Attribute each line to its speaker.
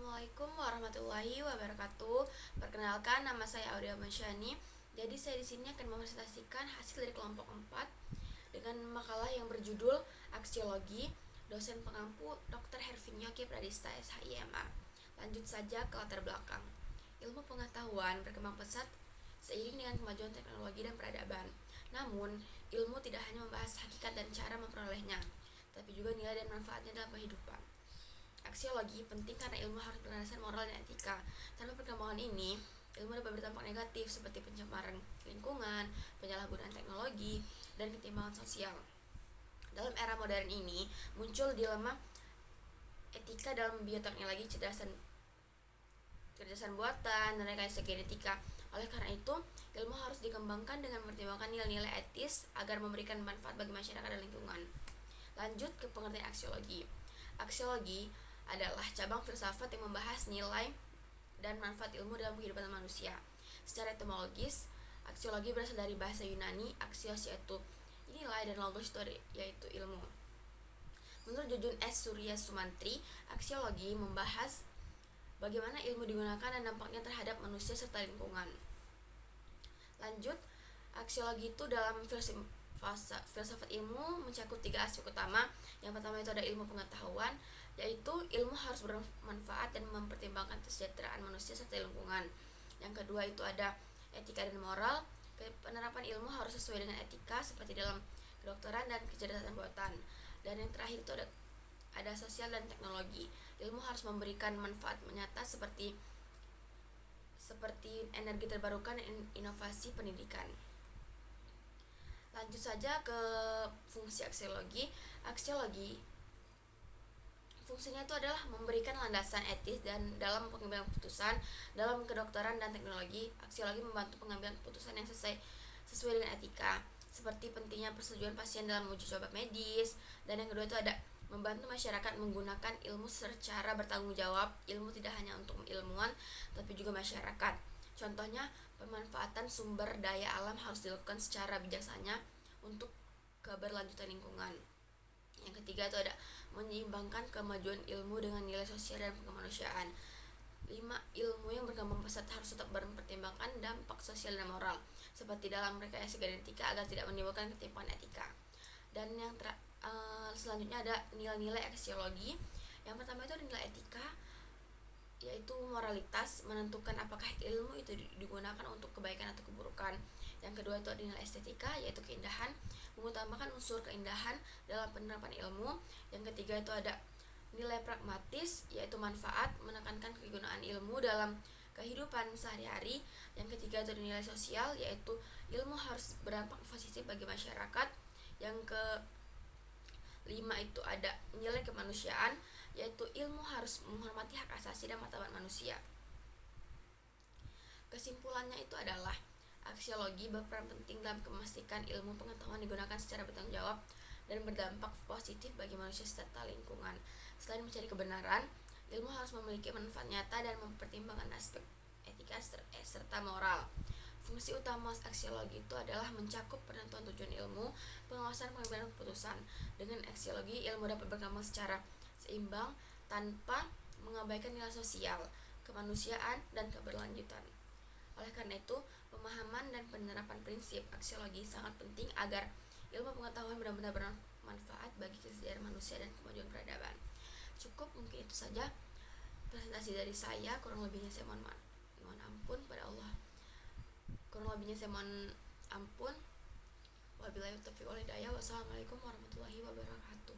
Speaker 1: Assalamualaikum warahmatullahi wabarakatuh. Perkenalkan, nama saya Audia Mansyani. Jadi saya di sini akan mempresentasikan hasil dari kelompok 4 dengan makalah yang berjudul Aksiologi, dosen pengampu Dr. Hervinio K. Pradista SHIMA. Lanjut saja ke latar belakang. Ilmu pengetahuan berkembang pesat seiring dengan kemajuan teknologi dan peradaban. Namun, ilmu tidak hanya membahas hakikat dan cara memperolehnya, tapi juga nilai dan manfaatnya dalam kehidupan. Aksiologi penting karena ilmu harus berlandaskan moral dan etika. Tanpa perkembangan ini, ilmu dapat berdampak negatif seperti pencemaran lingkungan, penyalahgunaan teknologi, dan ketimpangan sosial. Dalam era modern ini, muncul dilema etika dalam bioteknologi, kecerdasan buatan, dan rekayasa genetika. Oleh karena itu, ilmu harus dikembangkan dengan mempertimbangkan nilai-nilai etis agar memberikan manfaat bagi masyarakat dan lingkungan. Lanjut ke pengertian aksiologi. Aksiologi adalah cabang filsafat yang membahas nilai dan manfaat ilmu dalam kehidupan manusia. Secara etimologis, aksiologi berasal dari bahasa Yunani aksios, yaitu nilai, dan logos yaitu ilmu. Menurut Jujun S. Surya Sumantri, aksiologi membahas bagaimana ilmu digunakan dan dampaknya terhadap manusia serta lingkungan. Lanjut, aksiologi itu dalam filsafat ilmu mencakup 3 aspek utama. Yang pertama itu ada ilmu pengetahuan, yaitu ilmu harus bermanfaat dan mempertimbangkan kesejahteraan manusia serta lingkungan. Yang kedua itu ada etika dan moral. Penerapan ilmu harus sesuai dengan etika seperti dalam kedokteran dan kecerdasan buatan. Dan yang terakhir itu ada sosial dan teknologi. Ilmu harus memberikan manfaat nyata seperti energi terbarukan dan inovasi pendidikan. Lanjut saja ke fungsi aksiologi. Aksiologi fungsinya itu adalah memberikan landasan etis dan dalam pengambilan keputusan. Dalam kedokteran dan teknologi, aksiologi membantu pengambilan keputusan yang sesuai dengan etika, seperti pentingnya persetujuan pasien dalam uji coba medis. Dan yang kedua itu ada membantu masyarakat menggunakan ilmu secara bertanggung jawab. Ilmu tidak hanya untuk ilmuwan, tapi juga masyarakat. Contohnya, pemanfaatan sumber daya alam harus dilakukan secara bijaksana untuk keberlanjutan lingkungan. Yang ketiga itu ada menyeimbangkan kemajuan ilmu dengan nilai sosial dan kemanusiaan. 5. Ilmu yang berkembang pesat harus tetap mempertimbangkan dampak sosial dan moral, seperti dalam rekayasa genetika agar tidak menimbulkan ketimpangan etika. Dan yang selanjutnya ada nilai-nilai aksiologi. Yang pertama itu ada nilai etika, yaitu moralitas, menentukan apakah ilmu itu digunakan untuk kebaikan atau keburukan. Yang kedua itu ada nilai estetika, yaitu keindahan, mengutamakan unsur keindahan dalam penerapan ilmu. Yang ketiga itu ada nilai pragmatis, yaitu manfaat, menekankan kegunaan ilmu dalam kehidupan sehari-hari. Yang ketiga itu ada nilai sosial, yaitu ilmu harus berdampak positif bagi masyarakat. Yang kelima itu ada nilai kemanusiaan, yaitu ilmu harus menghormati hak asasi dan martabat manusia. Kesimpulannya itu adalah aksiologi berperan penting dalam memastikan ilmu pengetahuan digunakan secara bertanggung jawab dan berdampak positif bagi manusia serta lingkungan. Selain mencari kebenaran, ilmu harus memiliki manfaat nyata dan mempertimbangkan aspek etika serta moral. Fungsi utama aksiologi itu adalah mencakup penentuan tujuan ilmu, pengawasan pengambilan keputusan. Dengan aksiologi, ilmu dapat berkembang secara seimbang tanpa mengabaikan nilai sosial, kemanusiaan, dan keberlanjutan. Oleh karena itu, pemahaman dan penerapan prinsip aksiologi sangat penting agar ilmu pengetahuan benar-benar bermanfaat bagi kesejahteraan manusia dan kemajuan peradaban. Cukup, mungkin itu saja presentasi dari saya. Kurang lebihnya saya mohon ampun pada Allah. Wabillahi taufiq wal hidayah. Wassalamualaikum warahmatullahi wabarakatuh.